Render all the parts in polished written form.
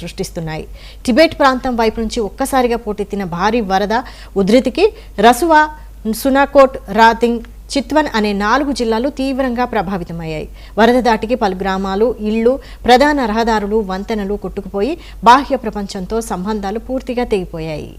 సృష్టిస్తున్నాయి. Tibet ప్రాంతం వైపు నుంచి ఒక్కసారిగా పోటెత్తిన భారీ వరద ఉధృతికి రసువా, సునాకోట్, రాతింగ్, చిత్వన్ అనే 4 జిల్లాలు తీవ్రంగా ప్రభావితమయ్యాయి. వరద దాటికి పలు గ్రామాలు, ఇళ్లు, ప్రధాన రహదారులు, వంతెనలు కొట్టుకుపోయి బాహ్య ప్రపంచంతో సంబంధాలు పూర్తిగా తెగిపోయాయి.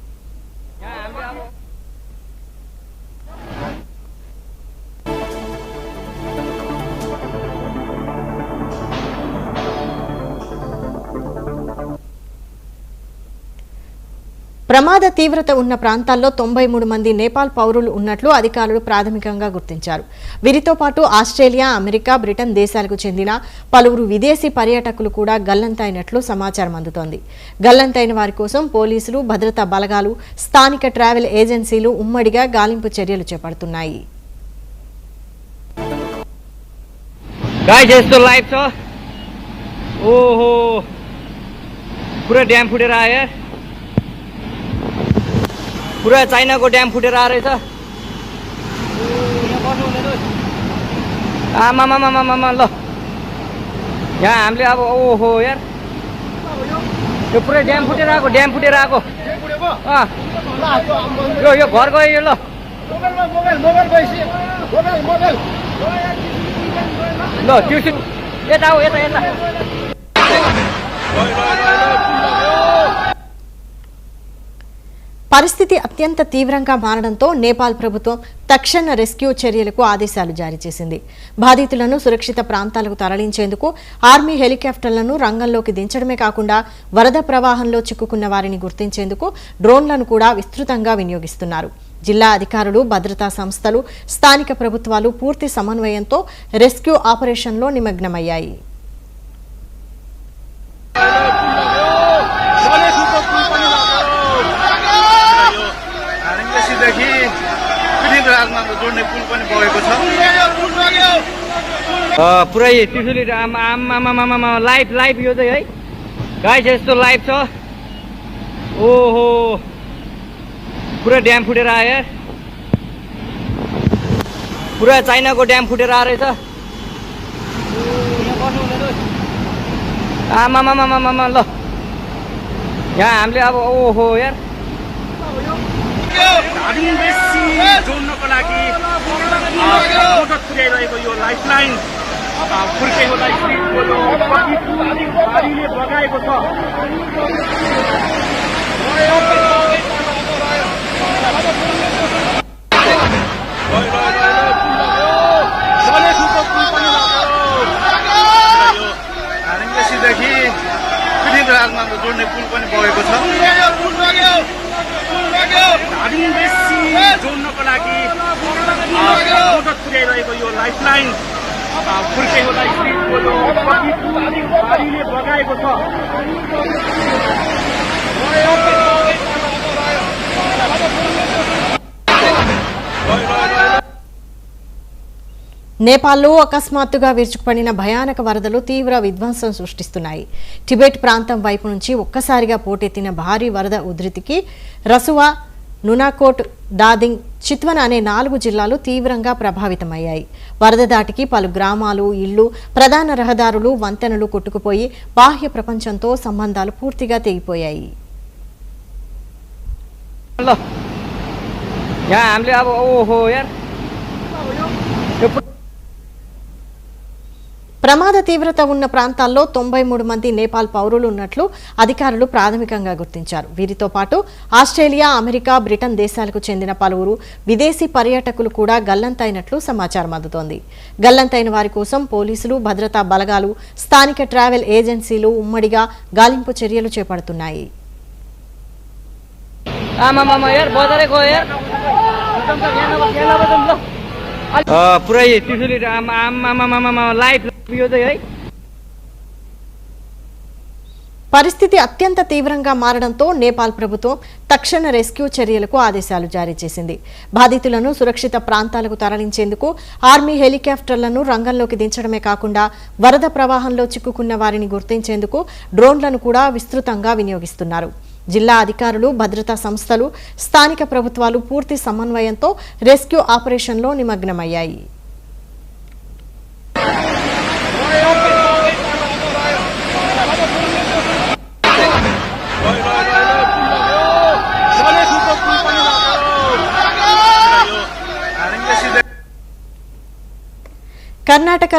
ప్రమాద తీవ్రత ఉన్న ప్రాంతాల్లో 93 మంది నేపాల్ పౌరులు ఉన్నట్లు అధికారులు ప్రాథమికంగా గుర్తించారు. వీరితో పాటు ఆస్ట్రేలియా, అమెరికా, బ్రిటన్ దేశాలకు చెందిన పలువురు విదేశీ పర్యాటకులు కూడా గల్లంతైనట్లు సమాచారం అందుతోంది. గల్లంతైన వారి కోసం పోలీసులు, భద్రతా బలగాలు, స్థానిక ట్రావెల్ ఏజెన్సీలు ఉమ్మడిగా గాలింపు చర్యలు చేపడుతున్నాయి. पूरा चाइना को ड्याम फुटेर आ रहेछ। आमामामामामा ल यहाँ हामीले अब ओहो यार यो पुरै ड्याम फुटेर आएको यो घर गयो यो ल ल त्यो यता हो यता यता పరిస్థితి అత్యంత తీవ్రంగా మారడంతో నేపాల్ ప్రభుత్వం తక్షణ రెస్క్యూ చర్యలకు ఆదేశాలు జారీ చేసింది. బాధితులను సురక్షిత ప్రాంతాలకు తరలించేందుకు ఆర్మీ హెలికాప్టర్లను రంగంలోకి దించడమే కాకుండా వరద ప్రవాహంలో చిక్కుకున్న వారిని గుర్తించేందుకు డ్రోన్లను కూడా విస్తృతంగా వినియోగిస్తున్నారు. జిల్లా అధికారులు, భద్రతా సంస్థలు, స్థానిక ప్రభుత్వాలు పూర్తి సమన్వయంతో రెస్క్యూ ఆపరేషన్లో నిమగ్నమయ్యాయి. पुरै त्रिशुली आमामामामा लाइभ यो चाहिँ है गाइस यस्तो लाइभ छ। ओहो पुरा ड्याम फुटेर आयो यार पुरा चाइनाको ड्याम फुटेर आ रहेछ। आमामामामामा ल यहाँ हामीले अब ओहो यार जोड्नको लागि मद्दत पुर्याइरहेको यो लाइफलाइन फुर्केकोलाई पानीले बगाएको छ। जोड्ने पुल पनि बगेको छ। जोड्नको लागि मद्दत पुर्याइरहेको यो लाइफलाइन फुर्केकोलाई पानीले बगाएको छ। నేపాల్లో అకస్మాత్తుగా విరుచుకుపడిన భయానక వరదలు తీవ్ర విధ్వంసం సృష్టిస్తున్నాయి. టిబెట్ ప్రాంతం వైపు నుంచి ఒక్కసారిగా పోటెత్తిన భారీ వరద ఉధృతికి రసువా, నునాకోట్, దాదింగ్, చిత్వన్ అనే 4 జిల్లాలు తీవ్రంగా ప్రభావితమయ్యాయి. వరద దాటికి పలు గ్రామాలు, ఇళ్లు, ప్రధాన రహదారులు, వంతెనలు కొట్టుకుపోయి బాహ్య ప్రపంచంతో సంబంధాలు పూర్తిగా తెగిపోయాయి. ప్రమాద తీవ్రత ఉన్న ప్రాంతాల్లో 93 మంది నేపాల్ పౌరులు ఉన్నట్లు అధికారులు ప్రాథమికంగా గుర్తించారు. వీరితో పాటు ఆస్ట్రేలియా, అమెరికా, బ్రిటన్ దేశాలకు చెందిన పలువురు విదేశీ పర్యాటకులు కూడా గల్లంతైనట్లు సమాచారం అందుతోంది. గల్లంతైన వారి కోసం పోలీసులు, భద్రతా బలగాలు, స్థానిక ట్రావెల్ ఏజెన్సీలు ఉమ్మడిగా గాలింపు చర్యలు చేపడుతున్నాయి. पुरै त्रिशुली आमामामामा लाइभ यो चाहिँ है పరిస్థితి అత్యంత తీవ్రంగా మారడంతో నేపాల్ ప్రభుత్వం తక్షణ రెస్క్యూ చర్యలకు ఆదేశాలు జారీ చేసింది. బాధితులను సురక్షిత ప్రాంతాలకు తరలించేందుకు ఆర్మీ హెలికాప్టర్లను రంగంలోకి దించడమే కాకుండా వరద ప్రవాహంలో చిక్కుకున్న వారిని గుర్తించేందుకు డ్రోన్లను కూడా విస్తృతంగా వినియోగిస్తున్నారు. జిల్లా అధికారులు, భద్రతా సంస్థలు, స్థానిక ప్రభుత్వాలు పూర్తి సమన్వయంతో రెస్క్యూ ఆపరేషన్లో నిమగ్నమయ్యాయి. కర్ణాటక